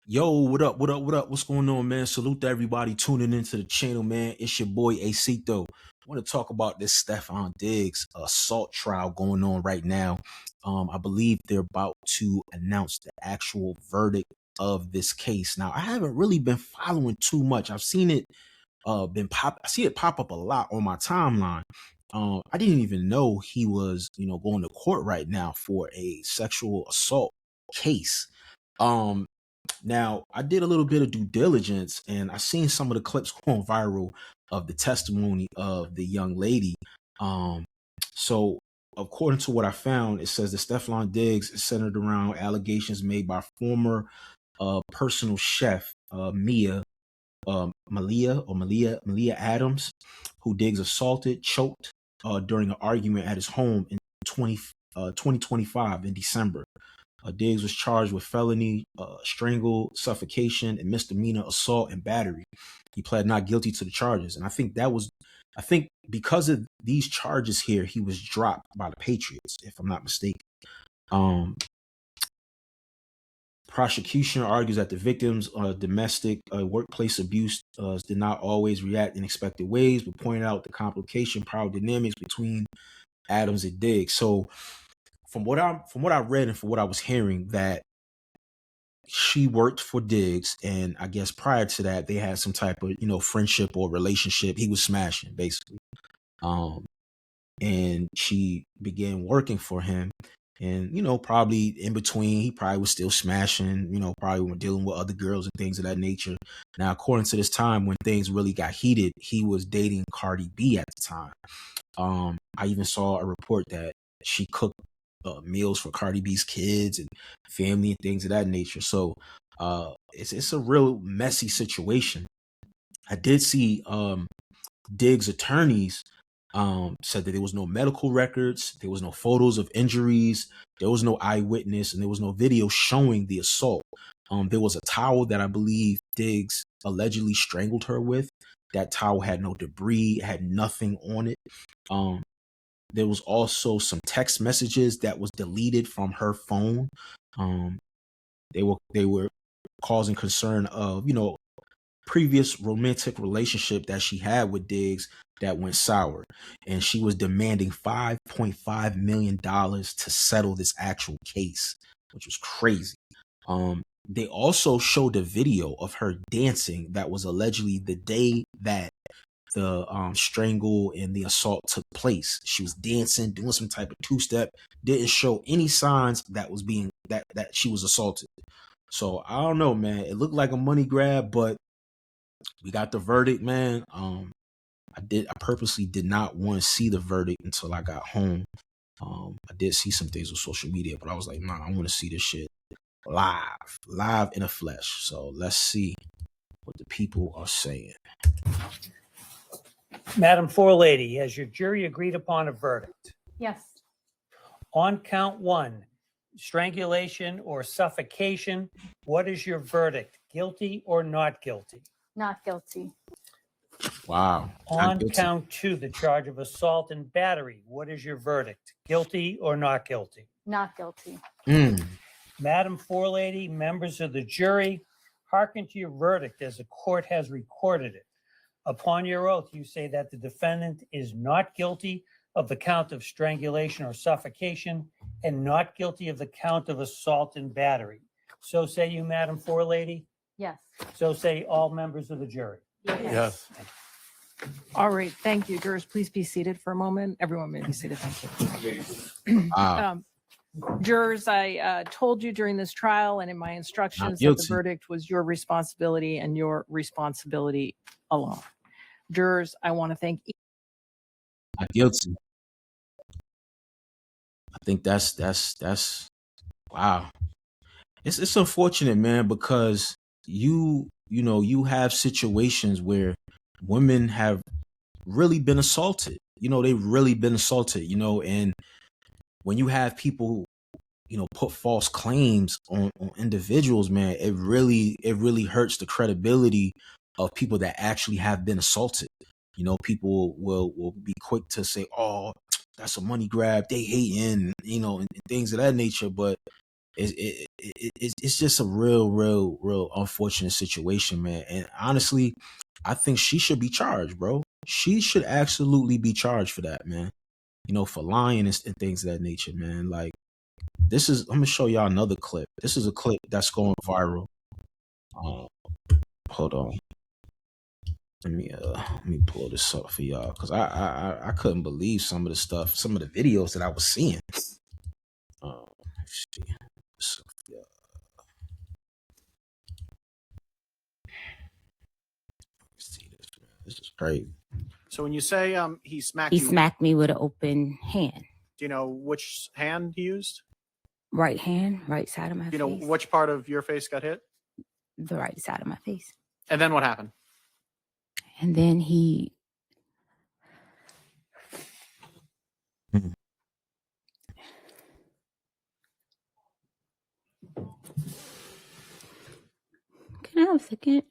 Yo, what up? What up? What up? What's going on, man? Salute to everybody tuning into the channel, man. It's your boy Acito. I want to talk about this Stefon Diggs assault trial going on right now. I believe they're about to announce the actual verdict of this case. Now, I haven't really been following too much. I've seen it I see it pop up a lot on my timeline. I didn't even know he was, going to court right now for a sexual assault case. Um, Now, I did a little bit of due diligence and I seen some of the clips going viral of the testimony of the young lady. Um, so, according to what I found, it says that Stefon Diggs is centered around allegations made by former personal chef Malia Adams, who Diggs assaulted, choked during an argument at his home in 2025 in December. Diggs was charged with felony strangle, suffocation, and misdemeanor assault and battery. He pled not guilty to the charges, and I think because of these charges here, he was dropped by the Patriots, if I'm not mistaken. Um, Prosecution argues that the victims' domestic workplace abuse did not always react in expected ways, but pointed out the complication, power dynamics between Adams and Diggs. So, from what I read and from what I was hearing, that she worked for Diggs, and I guess prior to that, they had some type of friendship or relationship. He was smashing basically, um, and she began working for him. And probably in between, he probably was still smashing. Probably dealing with other girls and things of that nature. Now, according to this time when things really got heated, he was dating Cardi B at the time. I even saw a report that she cooked meals for Cardi B's kids and family and things of that nature. So it's a real messy situation. I did see Diggs' attorneys said that there was no medical records, there was no photos of injuries, there was no eyewitness, and there was no video showing the assault. There was a towel that I believe Diggs allegedly strangled her with. That towel had no debris, it had nothing on it. There was also some text messages that was deleted from her phone. Um, they were causing concern of previous romantic relationship that she had with Diggs that went sour, and she was demanding $5.5 million to settle this actual case, which was crazy. They also showed a video of her dancing that was allegedly the day that the strangle and the assault took place. She was dancing, doing some type of two-step, didn't show any signs that was being that she was assaulted. So I don't know, man. It looked like a money grab, but we got the verdict, man. I purposely did not want to see the verdict until I got home. I did see some things on social media, but I was like, nah, I want to see this shit live in the flesh. So let's see what the people are saying. Madam Forelady, has your jury agreed upon a verdict? Yes. On count one, strangulation or suffocation, what is your verdict? Guilty or not guilty? Not guilty. Wow. On count two, the charge of assault and battery, what is your verdict? Guilty or not guilty? Not guilty. Madam Forelady, members of the jury, hearken to your verdict as the court has recorded it. Upon your oath, you say that the defendant is not guilty of the count of strangulation or suffocation and not guilty of the count of assault and battery. So say you, Madam Forelady? Yes. So say all members of the jury? Yes. All right. Thank you. Jurors, please be seated for a moment. Everyone may be seated. Thank you. Jurors, I told you during this trial and in my instructions that the verdict was your responsibility and your responsibility alone. Jurors, I want to thank you. Not guilty. I think that's wow. It's unfortunate, man, because you have situations where women have really been assaulted. They've really been assaulted, and when you have people, put false claims on individuals, man, it really hurts the credibility of people that actually have been assaulted. People will be quick to say, oh, that's a money grab, they hating, and things of that nature. But it's just a real unfortunate situation, man. And honestly, I think she should be charged, bro. She should absolutely be charged for that, man. You know, for lying and things of that nature, man. Like, this is, I'm gonna show y'all another clip. This is a clip that's going viral. Hold on. Let me pull this up for y'all, because I couldn't believe some of the stuff, some of the videos that I was seeing. Let's see. So, yeah. See this, man. This is crazy. So when you say he smacked He you, smacked me with an open hand. do you know which hand he used? Right hand, right side of my Do you know face. which part of your face got hit? The right side of my face. And then what happened? And then he Mhm. Can I have a second?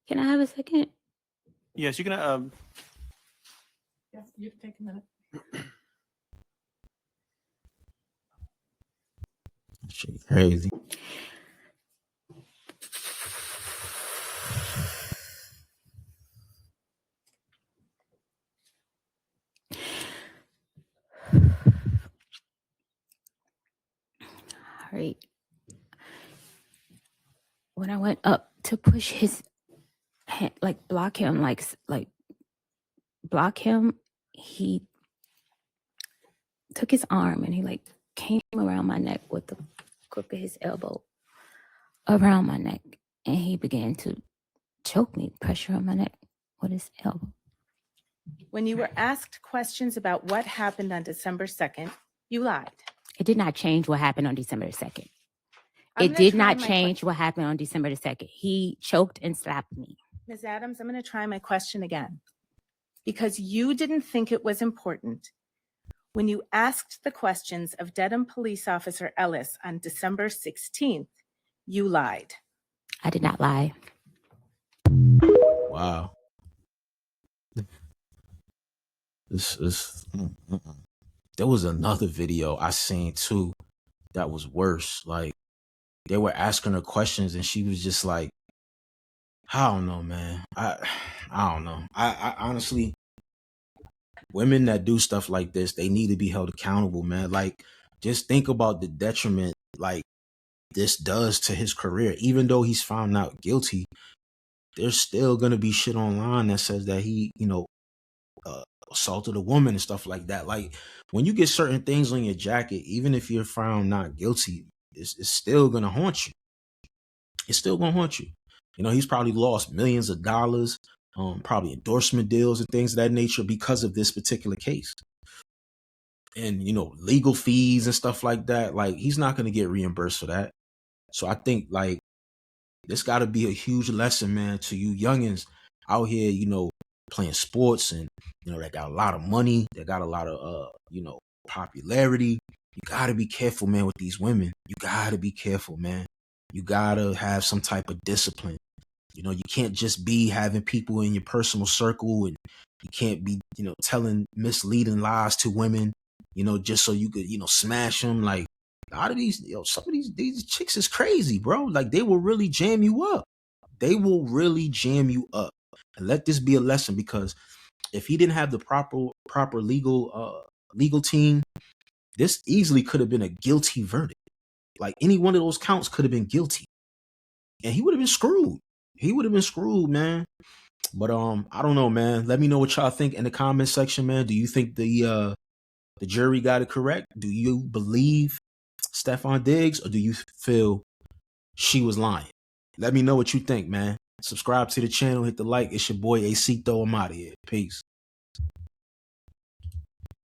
Can I have a second? Yes, you can. Yeah, you can take a minute. Shit crazy. All right. When I went up to push his hand, like block him, like block him, he took his arm and he like came around my neck with the crook of his elbow around my neck, and he began to choke me, pressure on my neck with his elbow. When you were asked questions about what happened on December 2nd, you lied. It did not change what happened on December 2nd. I'm It gonna did try not my change what happened on December the 2nd. He choked and slapped me. Ms. Adams, I'm going to try my question again. Because you didn't think it was important. When you asked the questions of Dedham Police Officer Ellis on December 16th, you lied. I did not lie. Wow. This there was another video I seen too that was worse. Like, they were asking her questions and she was just like, I don't know, man. I don't know. I honestly, women that do stuff like this, they need to be held accountable, man. Like, just think about the detriment like this does to his career. Even though he's found out guilty, there's still gonna be shit online that says that he, assaulted a woman and stuff like that. Like, when you get certain things on your jacket, even if you're found not guilty, it's still gonna haunt you. It's still gonna haunt you. You know, he's probably lost millions of dollars, probably endorsement deals and things of that nature because of this particular case. And, legal fees and stuff like that. Like, he's not gonna get reimbursed for that. So I think, like, this gotta be a huge lesson, man, to you youngins out here, playing sports, and they got a lot of money, they got a lot of popularity. You gotta be careful, man, with these women. You gotta be careful, man. You gotta have some type of discipline. You can't just be having people in your personal circle, and you can't be, telling misleading lies to women, just so you could, smash them. Like, a lot of these, some of these chicks is crazy, bro. Like, they will really jam you up. They will really jam you up. And let this be a lesson, because if he didn't have the proper legal team, this easily could have been a guilty verdict. Like, any one of those counts could have been guilty, and he would have been screwed. He would have been screwed, man. But I don't know, man. Let me know what y'all think in the comment section, man. Do you think the jury got it correct? Do you believe Stefon Diggs, or do you feel she was lying? Let me know what you think, man. Subscribe to the channel, hit the like. It's your boy Acito. I'm out of here. Peace.